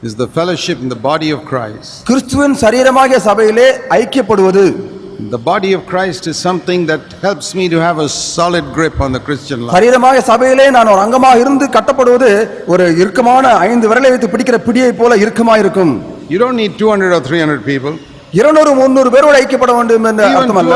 is the fellowship in the body of Christ. கிறிஸ்துவின் சரீரமாகிய சபையிலே ஐக்கியப்படுவது. The body of Christ is something that helps me to have a solid grip on the Christian life. சரீரமாகிய சபையிலே நான் ஒரு அங்கமாக இருந்து கட்டப்படுவது ஒரு இறுக்கமான 5 விரலை வைத்து பிடிக்கிற பிடியை போல இறுக்கமாக இருக்கும். You don't need 200 or 300 people. 200 300 பேரோடு ஐக்கியப்பட வேண்டும் என்ற அர்த்தமல்ல.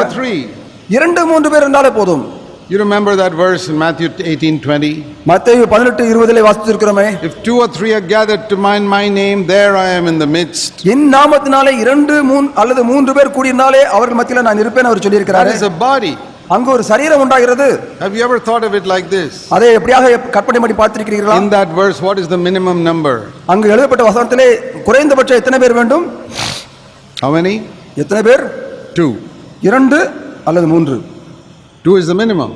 2-3 பேர் இருந்தாலே போதும். You remember that verse in Matthew 18:20? மத்தேயு 18:20 லே வாசிச்சிருக்கிறோமே. If 2 or 3 are gathered to my name, there I am in the midst. என் நாமத்தினாலே 2 3 அல்லது 3 பேர் கூடினாலே அவர்கள் மத்தியில நான் இருப்பேன் அவர் சொல்லி இருக்கிறார். That is a body. அங்க ஒரு சரீரம் உண்டாகிறது. Have you ever thought of it like this? அதை எப்படியாக கற்பனை பண்ணி பார்த்திருக்கிறீர்களா? In that verse, what is the minimum number? அங்க எழுதப்பட்ட வசனத்திலே குறைந்தபட்சம் எத்தனை பேர் வேண்டும்? How many? எத்தனை பேர்? 2. 2 அல்லது 3. 2 is the minimum.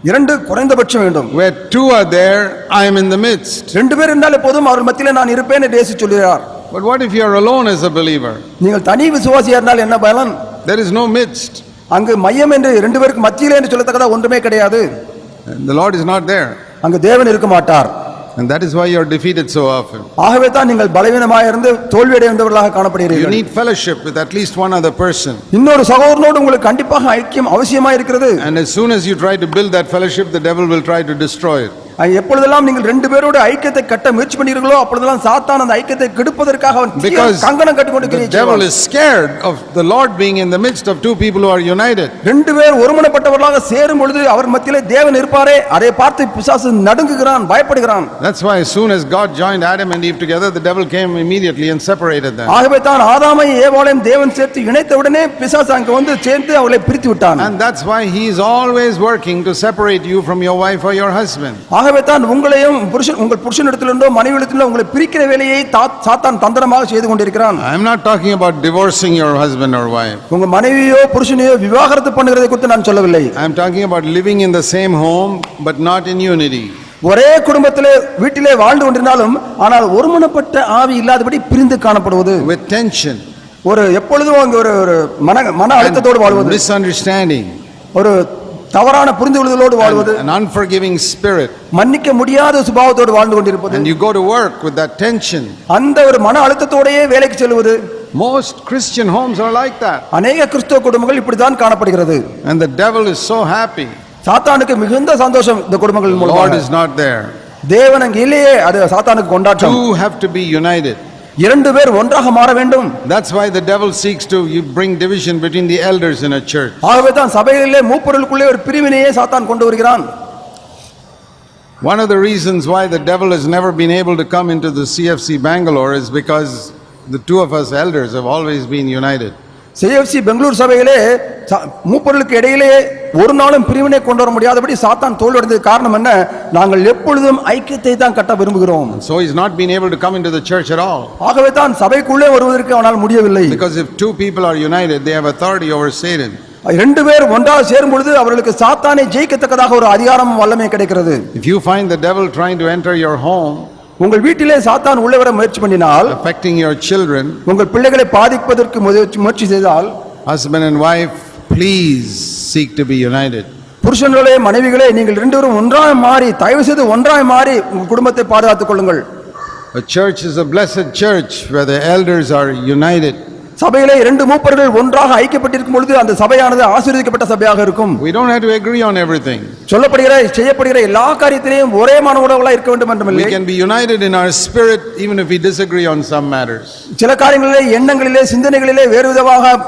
2 குறைந்தபட்சம் வேண்டும். Where 2 are there, I am in the midst. 2 பேர் இருந்தாலே போதும் அவர்கள் மத்தியில நான் இருப்பேன் என்று இயேசு சொல்கிறார். But what if you are alone as a believer? நீங்கள் தனி விசுவாசியா இருந்தால் என்ன பலன்? There is no midst. அங்கு மையம் என்று 2 பேருக்கு மத்தியிலே என்று சொல்லத்தக்கதா ஒன்றுமே கிடையாது. The Lord is not there. அங்கு தேவன் இருக்க மாட்டார். And that is why you are defeated so often. ஆகவே தான் நீங்கள் பலவீனமாக இருந்து தோல்வி அடைந்தவர்களாக காணப்படுகிறீர்கள். You need fellowship with at least one other person. இன்னொரு சகோதரனோடு உங்களுக்கு கண்டிப்பாக ஐக்கியம் அவசியமாக இருக்கிறது. And as soon as you try to build that fellowship, the devil will try to destroy it. எப்பொழுதெல்லாம் நீங்கள் 2 பேரோடு ஐக்கியத்தை கட்ட முயற்சி பண்ணீர்களோ அப்பொழுதெல்லாம் சாத்தான் அந்த ஐக்கியத்தை கெடுப்பதற்காக அவன் கங்கணம் கட்டிக்கொண்டு the devil is scared of the Lord being in the midst of 2 people who are united. 2 பேர் ஒருமனப்பட்டவர்களாக சேரும் பொழுது அவர் மத்தியிலே தேவன் இருப்பாரே அதை பார்த்து பிசாசு நடுங்குகிறான் பயப்படுகிறான். That's why as soon as God joined Adam and Eve together, the devil came immediately and separated them. ஆகவே தான் ஆதாமையும் ஏவாளையும் தேவன் சேர்த்து இணைத்த உடனே பிசாசு அங்க வந்து சேர்ந்து அவளை பிரித்து விட்டான். And that's why he is always working to separate you from your wife or your husband. ஆகவே தான் உங்களையும் உங்கள் புருஷனிடத்திலிருந்தோ மனைவியிடத்திலிருந்தோ உங்களை பிரிக்கிற வேலையை சாத்தான் தந்திரமாக செய்து கொண்டிருக்கிறான். I am not talking about divorcing your husband or wife. உங்க மனைவியோ புருஷனையோ விவாகரத்து பண்ணுகிறதை குறித்து நான் சொல்லவில்லை. I am talking about living in the same home but not in unity. ஒரே குடும்பத்திலே வீட்டிலே வாழ்ந்து கொண்டிருந்தாலும் ஆனால் ஒருமனப்பட்ட ஆவி இல்லாதபடி பிரிந்து காணப்படுவது. With tension. ஒரு எப்பொழுதும் அங்க ஒரு மன அழுத்தத்தோடு வாழ்வது. Misunderstanding. ஒரு தவறான புரிந்துகொள்ளுதலோடு வாழ்வது. An unforgiving spirit. மன்னிக்க முடியாத சுபாவத்தோடு வாழ்ந்து கொண்டிருப்பது. And you go to work with that tension. அந்த ஒரு மன அழுத்தத்தோடயே வேலைக்கு செல்வது. Most Christian homes are like that. அநேக கிறிஸ்தவ குடும்பங்கள் இப்படி தான் காணப்படுகிறது. And the devil is so happy. சாத்தானுக்கு மிகுந்த சந்தோஷம் இந்த குடும்பங்கள் மூலமாக. God is not there. தேவன் அங்கே இல்லையே அது சாத்தானுக்கு கொண்டாட்டம். 2 have to be united. 2 பேர் ஒன்றாக மாற வேண்டும். That's why the devil seeks to bring division between the elders in a church. ஆகவே தான் சபைகளிலே மூப்பர்களுக்குள்ளே ஒரு பிரிவினையை சாத்தான் கொண்டு வருகிறான். One of the reasons why the devil has never been able to come into the CFC Bangalore is because the 2 of us elders have always been united. CFC Bangalore சபையிலே மூப்பர்களுக்கு இடையிலே ஒரு நாளும் பிரிவினை கொண்டு வர முடியாதபடி சாத்தான் தோல்வியடைந்தது காரணம் என்ன? நாங்கள் எப்பொழுதும் ஐக்கியத்தை தான் கட்ட விரும்புகிறோம். So he's not been able to come into the church at all. ஆகவே தான் சபைக்குள்ளே வருவதற்கு அவனால் முடியவில்லை. Because if 2 people are united, they have authority over Satan. 2 பேர் ஒன்றாக சேரும் பொழுது அவர்களுக்கு சாத்தானை ஜெயிக்கத்தக்கதாக ஒரு அதிகாரம் வல்லமை கிடைக்கிறது. If you find the devil trying to enter your home, உங்கள் வீட்டிலே சாத்தான் உள்ளே வர முயற்சி பண்ணினால், affecting your children, உங்கள் பிள்ளைகளை பாதிப்பதற்கு முயற்சி செய்தால், husband and wife, please seek to be united. புருஷர்களே மனைவிகளே நீங்கள் 2 பேரும் ஒன்றாய் மாறி தயவு செய்து ஒன்றாய் மாறி உங்கள் குடும்பத்தை பாதுகாத்துக் கொள்ளுங்கள். A church is a blessed church where the elders are united. சபையிலே 2 மூப்பர்கள் ஒன்றாக ஐக்கியப்பட்டிருக்கும் பொழுது அந்த சபையானது ஆசீர்வதிக்கப்பட்ட சபையாக இருக்கும். We don't have to agree on everything. செய்யப்படுகிற எல்லா காரியத்திலேயும் ஒரே மனோபாவங்களா இருக்க வேண்டும் என்றும் இல்லை. We can be united in our spirit even if we disagree on some matters. சில காரியங்களிலே எண்ணங்களிலே சிந்தனைகளிலே வேறு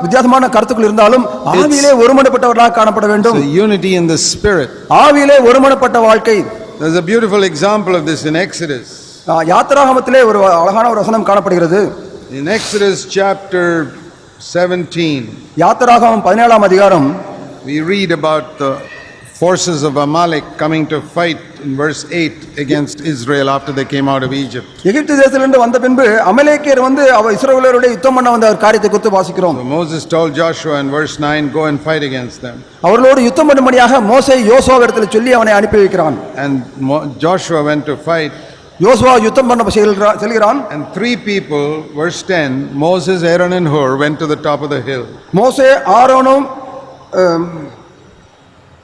வித்தியாசமான கருத்துக்கள் இருந்தாலும் ஆவியிலே ஒருமனப்பட்டவர்களாக காணப்பட வேண்டும். So unity in the spirit. ஆவியிலே ஒருமனப்பட்ட வாழ்க்கை. There's a beautiful example of this in Exodus. யாத்திராகமத்திலே ஒரு அழகான ஒரு வசனம் காணப்படுகிறது. In Exodus chapter 17, யாத்திராகமம் 17ஆம் அதிகாரம், we read about the forces of Amalek coming to fight in verse 8 against Israel after they came out of Egypt. எகிப்து தேசத்திலிருந்து வந்த பின்பு அமலேக்கியர் வந்து இஸ்ரவேலரோட யுத்தம் பண்ண வந்த ஒரு காரியத்தை குறித்து வாசிக்கிறோம். So Moses told Joshua in verse 9, go and fight against them. அவர்களோடு யுத்தம் பண்ணும்படியாக மோசே யோசுவாவிடத்தில் சொல்லி அவனை அனுப்பி வைக்கிறான். And Joshua went to fight. யோசுவா யுத்தம் பண்ண செல்கிறான். And 3 people, verse 10, Moses, Aaron and Hur went to the top of the hill. மோசே ஆரோனும்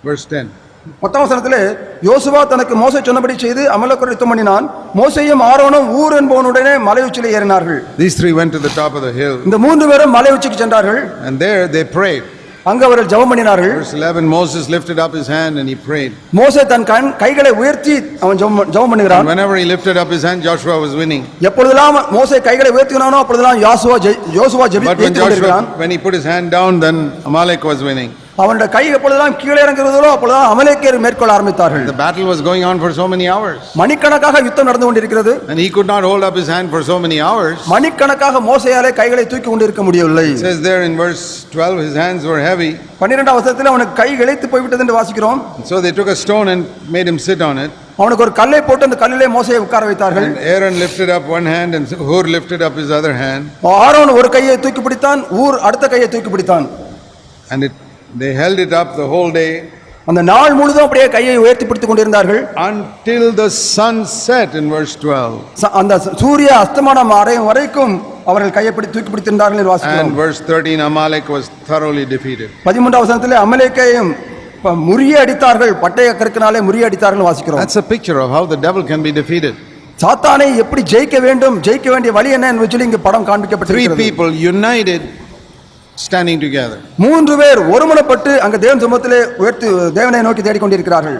verse 10 10ஆம் வசனத்திலே யோசுவா தனக்கு மோசே சொன்னபடி செய்து அமலேக்கரை யுத்தம் பண்ணினான். மோசேயும் ஆரோனும் ஊர் என்பவனுடனே மலை உச்சியிலே ஏறினார்கள். These three went to the top of the hill. இந்த மூன்று பேரும் மலை உச்சிக்கு சென்றார்கள். And there they prayed. அங்க அவர்கள் ஜெபம் பண்ணினார்கள். Verse 11, Moses lifted up his hand and he prayed. மோசே தன் கைகளை உயர்த்தி அவன் ஜெபம் பண்ணுகிறான். And whenever he lifted up his hand, Joshua was winning. எப்பொழுதெல்லாம் மோசே கைகளை உயர்த்தினானோ அப்பொழுதெல்லாம் யோசுவா ஜெபித்துக் கொண்டிருந்தான். When he put his hand down, then Amalek was winning. அவனுடைய கை எப்பொழுதெல்லாம் கீழே இறங்குகிறதோ அப்பொழுதுதான் அமலேக்கியர் மேற்கொள்ள ஆரம்பித்தார்கள். The battle was going on for so many hours. மணிக்கணக்காக யுத்தம் நடந்து கொண்டிருக்கிறது. And he could not hold up his hand for so many hours. மணிக்கணக்காக மோசேயாலே கைகளை தூக்கி கொண்டிருக்க முடியவில்லை. It says there in verse 12, his hands were heavy. 12ஆம் வசனத்தில் அவனுக்கு கை இளைத்து போய்விட்டது என்று வாசிக்கிறோம். So they took a stone and made him sit on it. அவனுக்கு ஒரு கல்லை போட்டு அந்த கல்லிலே மோசேயை உட்கார வைத்தார்கள். And Aaron lifted up one hand and Hur lifted up his other hand. Aaron ஒரு கையை தூக்கி பிடித்தான், ஊர் அடுத்த கையை தூக்கி பிடித்தான். And they held it up the whole day. அந்த நாள் முழுதும் அப்படியே கையை உயர்த்தி பிடித்துக் கொண்டிருந்தார்கள். Until the sun set in verse 12. அந்த சூரிய அஸ்தமனம் அடையும் வரைக்கும் அவர்கள் கையை தூக்கி பிடித்திருந்தார்கள் என்று வாசிக்கிறோம். And verse 13, Amalek was thoroughly defeated. 13ஆம் வசனத்திலே அமலேக்கையும் முறியடித்தார்கள், பட்டய கற்கினாலே முறியடித்தார்கள் வாசிக்கிறோம். That's a picture of how the devil can be defeated. சாத்தானை எப்படி ஜெயிக்க வேண்டும், ஜெயிக்க வேண்டிய வழி என்ன என்று சொல்லி இங்கே படம் காண்பிக்கப்பட்டிருக்கிறது. 3 people united standing together. 3 பேர் ஒருமனப்பட்டு அங்க தேவன் சமூகத்திலே உயர்த்தி தேவனை நோக்கி தேடிக்கொண்டிருக்கிறார்கள்.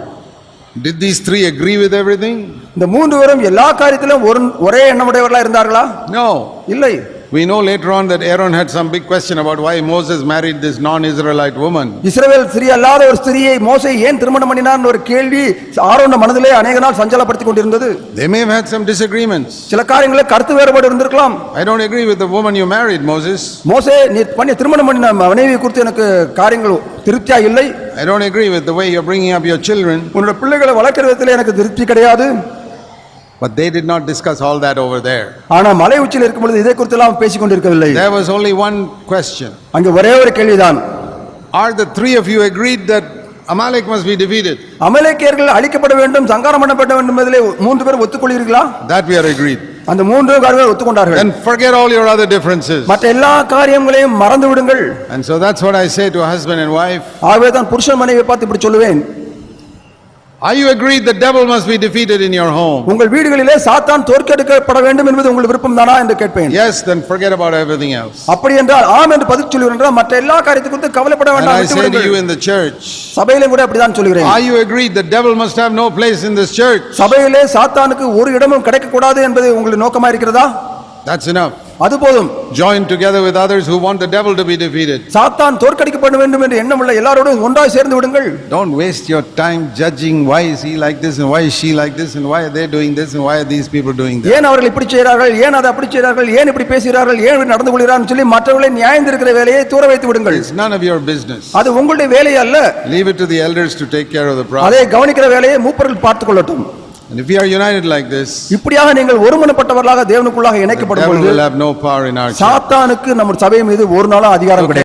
Did these 3 agree with everything? இந்த 3 பேரும் எல்லா காரியத்திலும் ஒரே எண்ணமுடையவர்களா இருந்தார்களா? No. இல்லை. We know later on that Aaron had some big question about why Moses married this non-Israelite woman. இஸ்ரவேல் ஸ்திரீ அல்லாத ஒரு ஸ்திரியை மோசே ஏன் திருமணம் பண்ணினார்னு ஒரு கேள்வி ஆரோன் மனதிலே அநேக நாள் சஞ்சலப்படுத்திக் கொண்டிருந்தது. They may have had some disagreements. சில காரியங்களில் கருத்து வேறுபாடு இருந்திருக்கலாம். I don't agree with the woman you married, Moses. மோசே நீ திருமணம் பண்ணின மனைவி குறித்து எனக்கு காரியங்கள் திருப்தியா இல்லை. I don't agree with the way you're bringing up your children. உன்னுடைய பிள்ளைகளை வளர்க்கிற விதத்தில் எனக்கு திருப்தி கிடையாது. But they did not discuss all that over there. ஆனா மலை உச்சியில் இருக்கும் பொழுது இதை குறித்து எல்லாம் பேசிக் கொண்டிருக்கவில்லை. There was only one question. அங்கே ஒரே ஒரு கேள்விதான். Are the 3 of you agreed that Amalek must be defeated? அமலேக்கியர்கள் அழிக்கப்பட வேண்டும், சங்காரம் பண்ணப்பட வேண்டும் என்பதிலே 3 பேர் ஒத்துக்கொள்கிறீர்களா? That we are agreed. அந்த 3 பேர் ஒத்துக்கொண்டார்கள். And forget all your other differences. மற்ற எல்லா காரியங்களையும் மறந்து விடுங்கள். And so that's what I say to a husband and wife. ஆகவே தான் புருஷன் மனைவியை பார்த்து இப்படி சொல்லுவேன். Are you agreed the devil must be defeated in your home? உங்கள் வீடுகளிலே சாத்தான் தோற்கடிக்கப்பட வேண்டும் என்பது உங்கள் விருப்பம்தானா என்று கேட்பேன். Yes, then forget about everything else. அப்படி என்றால் ஆம் என்று பதில் சொல்லுவேன் என்றால் மற்ற எல்லா காரியத்தை குறித்து கவலைப்பட வேண்டாம். And I say to you in the church, சபையிலே கூட அப்படிதான் சொல்கிறேன். Are you agreed the devil must have no place in this church? சபையிலே சாத்தானுக்கு ஒரு இடமும் கிடைக்க கூடாது என்பது உங்களுக்கு நோக்கமா இருக்கிறதா? That's enough. அது போதும். Join together with others who want the devil to be defeated. சாத்தான் தோற்கடிக்கப்பட வேண்டும் என்று எண்ணமுள்ள எல்லாரோடும் ஒன்றாய் சேர்ந்து விடுங்கள். Don't waste your time judging why is he like this and why is she like this and why are they doing this and why are these people doing that. ஏன் அவர்கள் இப்படி செய்கிறார்கள், ஏன் அதை அப்படி செய்கிறார்கள், ஏன் இப்படி பேசுகிறார்கள், ஏன் இப்படி நடந்து கொள்கிறார்கள் சொல்லி மற்றவர்களை நியாயந்திருக்கிற வேலையை தூர வைத்து விடுங்கள். It's none of your business. அது உங்களுடைய வேலை அல்ல. Leave it to the elders to take care of the problem. அதை கவனிக்கிற வேலையை மூப்பர்கள் பார்த்துக் கொள்ளட்டும். And if we are united like this, இப்படியாக நீங்கள் ஒருமனப்பட்டவர்களாக தேவனுக்குள்ளாக இணைக்கப்படும் பொழுது will have no power in our church. சாத்தானுக்கு நம்ம சபை மீது ஒரு நாளும் அதிகாரம் கிடையாது.